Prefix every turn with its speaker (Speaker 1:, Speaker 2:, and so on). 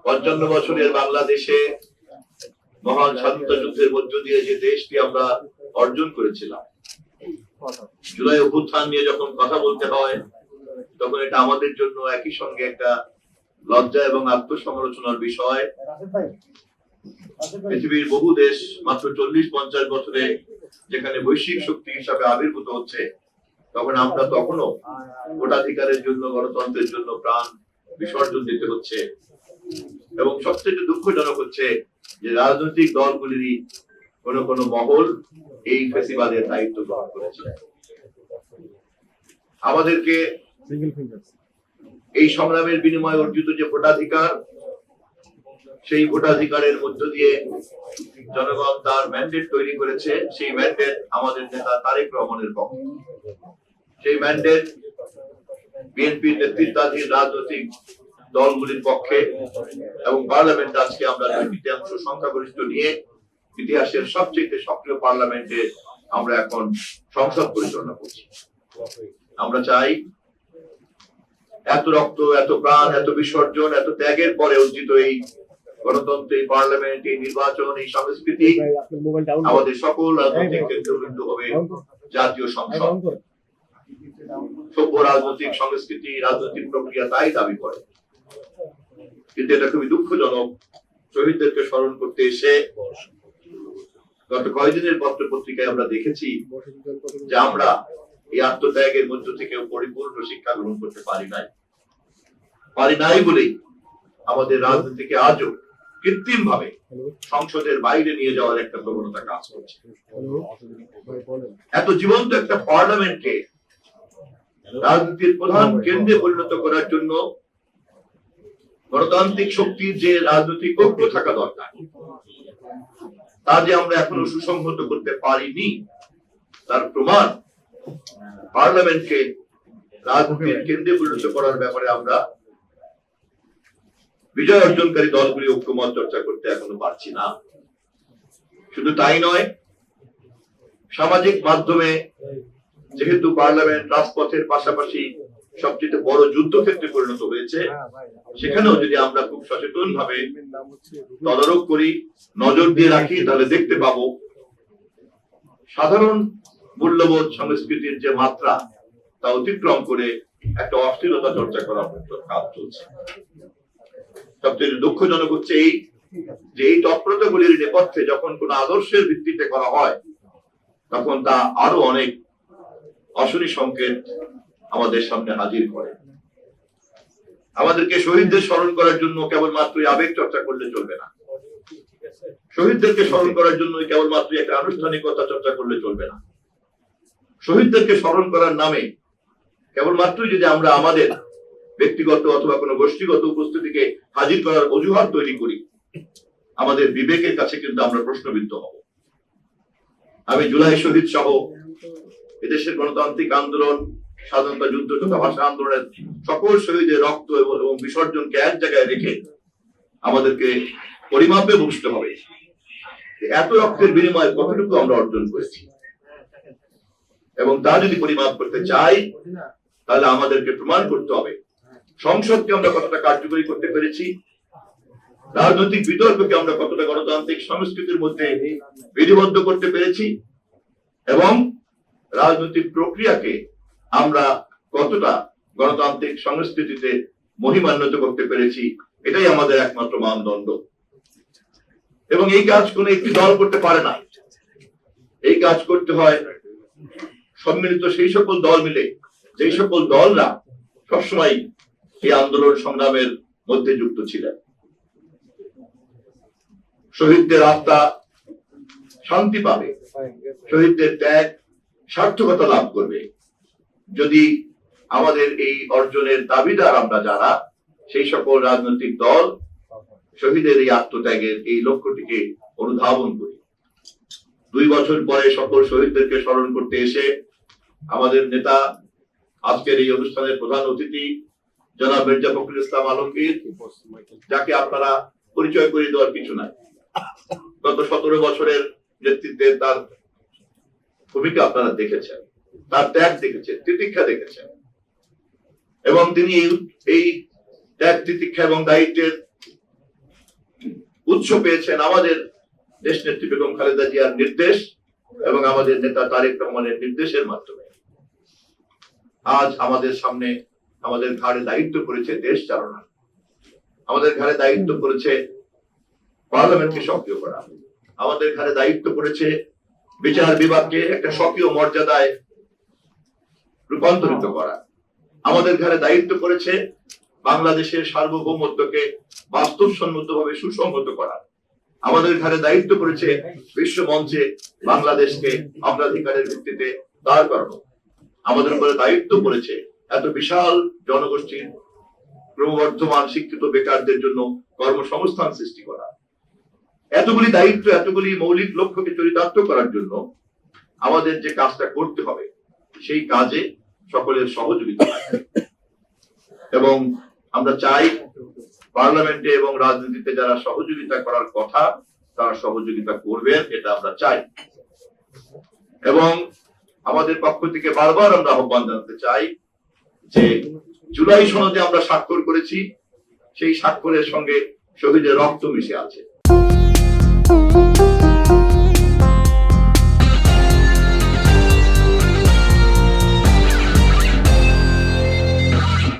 Speaker 1: 55 বছরের বাংলাদেশে মহান স্বাধীনতা যুদ্ধের মধ্য দিয়ে যে দেশটি আমরা অর্জন করেছিলাম, জুলাই অভ্যুত্থান নিয়ে যখন কথা বলতে হয় তখন এটা আমাদের জন্য একই সঙ্গে একটা লজ্জা এবং আত্মসমালোচনার বিষয়। পৃথিবীর বহু দেশ মাত্র 40-50 বছরে যেখানে বৈশ্বিক শক্তি হিসাবে আবির্ভূত হচ্ছে, তখন আমরা তখনও ভোটাধিকারের জন্য, গণতন্ত্রের জন্য প্রাণ বিসর্জন দিতে হচ্ছে। এবং সবচেয়ে দুঃখজনক হচ্ছে যে রাজনৈতিক দলগুলিরই কোন কোন মহল এই ফ্যাসিবাদের দায়িত্ব গ্রহণ করেছে। আমাদেরকে এই সংগ্রামের বিনিময়ে অর্জিত যে ভোটাধিকার, সেই ভোটাধিকারের মধ্য দিয়ে জনগণ তার ম্যান্ডেট তৈরি করেছে। সেই ম্যান্ডেট আমাদের নেতা তারেক রহমানের পক্ষে। সেই ম্যান্ডেট বিএনপির নেতৃত্বাধীন রাজনৈতিক দলগুলির পক্ষে এবং পার্লামেন্টে আজকে আমরা 2/3 সংখ্যাগরিষ্ঠ নিয়ে ইতিহাসের সবচেয়ে সক্রিয় পার্লামেন্টে আমরা এখন সংসদ পরিচালনা করছি। আমরা চাই এত রক্ত, এত প্রাণ, এত বিসর্জন, এত ত্যাগের পরে অর্জিত এই গণতন্ত্র, এই পার্লামেন্ট, এই নির্বাচন, এই সংস্কৃতি আমাদের সকল রাজনৈতিক কেন্দ্রবিন্দু হবে জাতীয় সংসদ। সভ্য রাজনৈতিক সংস্কৃতি, রাজনৈতিক প্রক্রিয়া তাই দাবি করে। কিন্তু এটা খুবই দুঃখজনক, শহীদদেরকে স্মরণ করতে এসে গত কয়েকদিনের পত্র পত্রিকায় আমরা দেখেছি যে আমরা এই আত্মত্যাগের মধ্য থেকে পরিপূর্ণ শিক্ষা গ্রহণ করতে পারি নাই বলেই আমাদের রাজনীতিকে আজও কৃত্রিম ভাবে সংসদের বাইরে নিয়ে যাওয়ার একটা প্রবণতা কাজ করছে। এত জীবন্ত একটা পার্লামেন্টকে রাজনীতির প্রধান কেন্দ্রে পরিণত করার জন্য গণতান্ত্রিক শক্তির যে রাজনৈতিক ঐক্য থাকা দরকার, তা যে আমরা এখনো সুসংহত করতে পারিনি, তার প্রমাণ পার্লামেন্টকে রাজনীতির কেন্দ্রে পরিণত করার ব্যাপারে আমরা বিজয় অর্জনকারী দলগুলি ঐক্যমত চর্চা করতে এখনো পারছি না। শুধু তাই নয়, সামাজিক মাধ্যমে যেহেতু পার্লামেন্ট রাজপথের পাশাপাশি সবচেয়ে বড় যুদ্ধক্ষেত্রে পরিণত হয়েছে, সেখানেও যদি আমরা খুব সচেতন ভাবে তদারক করি, নজর দিয়ে রাখি, তাহলে দেখতে পাবো সাধারণ মূল্যবোধ সংস্কৃতির যে মাত্রা, তা অতিক্রম করে একটা অস্থিরতা চর্চা করার কাজ চলছে। সবচেয়ে দুঃখজনক হচ্ছে এই তৎপরতাগুলির নেপথ্যে যখন কোন আদর্শের ভিত্তিতে করা হয়, তখন তা আরো অনেক অশনি সংকেত আমাদের সামনে হাজির করে। আমাদেরকে শহীদদের স্মরণ করার জন্য কেবলমাত্র আবেগ চর্চা করলে চলবে না। শহীদদেরকে স্মরণ করার জন্য কেবলমাত্র একটা আনুষ্ঠানিকতা চর্চা করলে চলবে না। শহীদদেরকে স্মরণ করার নামে কেবলমাত্রই যদি আমরা আমাদের ব্যক্তিগত অথবা কোনো গোষ্ঠীগত উপস্থিতিকে হাজির করার অজুহাত তৈরি করি, আমাদের বিবেকের কাছে কিন্তু আমরা প্রশ্নবিদ্ধ হব। আমি জুলাই শহীদ সহ এদেশের গণতান্ত্রিক আন্দোলন, স্বাধীনতা যুদ্ধ তথা ভাষা আন্দোলনের সকল শহীদের রক্ত এবং বিসর্জনকে এক জায়গায় রেখে আমাদেরকে পরিমাপে বুঝতে হবে এত রক্তের বিনিময়ে কতটুকু আমরা অর্জন করেছি। এবং তা যদি পরিমাপ করতে চাই, তাহলে আমাদেরকে প্রমাণ করতে হবে সংসদকে আমরা কতটা কার্যকরী করতে পেরেছি, রাজনৈতিক বিতর্ককে আমরা কতটা গণতান্ত্রিক সংস্কৃতির মধ্যে বিধিবদ্ধ করতে পেরেছি, এবং রাজনৈতিক প্রক্রিয়াকে আমরা কতটা গণতান্ত্রিক সংস্কৃতিতে মহিমান্বিত করতে পেরেছি। এটাই আমাদের একমাত্র মানদণ্ড। এবং এই কাজ কোন একটি দল করতে পারে না, এই কাজ করতে হয় সম্মিলিত সেই সকল দল মিলে, যেই সকল দলরা সবসময় এই আন্দোলন সংগ্রামের মধ্যে যুক্ত ছিলেন। শহীদদের আত্মা শান্তি পাবে, শহীদদের ত্যাগ সার্থকতা লাভ করবে যদি আমাদের এই অর্জনের দাবিদার আমরা যারা, সেই সকল রাজনৈতিক দল শহীদের এই আত্মত্যাগের এই লক্ষ্যটিকে অনুধাবন করি। 2 বছর পরে সকল শহীদদেরকে স্মরণ করতে এসে আমাদের নেতা, আজকের এই অনুষ্ঠানের প্রধান অতিথি জনাব মির্জা ফখরুল ইসলাম আলমগীর, যাকে আপনারা পরিচয় করে দেওয়ার কিছু নাই, গত 17 বছরের নেতৃত্বে তার ভূমিকা আপনারা দেখেছেন, তার ত্যাগ দেখেছেন, তিতিক্ষা দেখেছেন, এবং তিনি এই ত্যাগ, তিতিক্ষা এবং দায়িত্বের উৎস পেয়েছেন আমাদের দেশ নেত্রী বেগম খালেদা জিয়ার নির্দেশ এবং আমাদের নেতা তারেক রহমানের নির্দেশের মাধ্যমে। আজ আমাদের সামনে আমাদের ঘাড়ে দায়িত্ব পড়েছে দেশ চালানো, আমাদের ঘাড়ে দায়িত্ব পড়েছে পার্লামেন্টকে সক্রিয় করা, আমাদের ঘাড়ে দায়িত্ব পড়েছে বিচার বিভাগকে একটা স্বকীয় মর্যাদায় রূপান্তরিত করা, আমাদের ঘাড়ে দায়িত্ব পড়েছে বাংলাদেশের সার্বভৌমত্বকে বাস্তবসম্মতভাবে সুসংহত করা, আমাদের ঘাড়ে দায়িত্ব পড়েছে বিশ্ব মঞ্চে বাংলাদেশকে অগ্রাধিকারের ভিত্তিতে দাঁড় করানো, আমাদের উপরে দায়িত্ব পড়েছে এত বিশাল জনগোষ্ঠীর ক্রমবর্ধমান শিক্ষিত বেকারদের জন্য কর্মসংস্থান সৃষ্টি করা। এতগুলি দায়িত্ব, এতগুলি মৌলিক লক্ষ্যকে চরিতার্থ করার জন্য আমাদের যে কাজটা করতে হবে সেই কাজে সকলের সহযোগিতা লাগবে। এবং আমরা চাই পার্লামেন্টে এবং রাজনীতিতে যারা সহযোগিতা করার কথা তারা সহযোগিতা করবেন, এটা আমরা চাই। এবং আমাদের পক্ষ থেকে বারবার আমরা আহ্বান জানাতে চাই যে জুলাই সনদে আমরা স্বাক্ষর করেছি, সেই স্বাক্ষরের সঙ্গে শহীদের রক্ত মিশে আছে।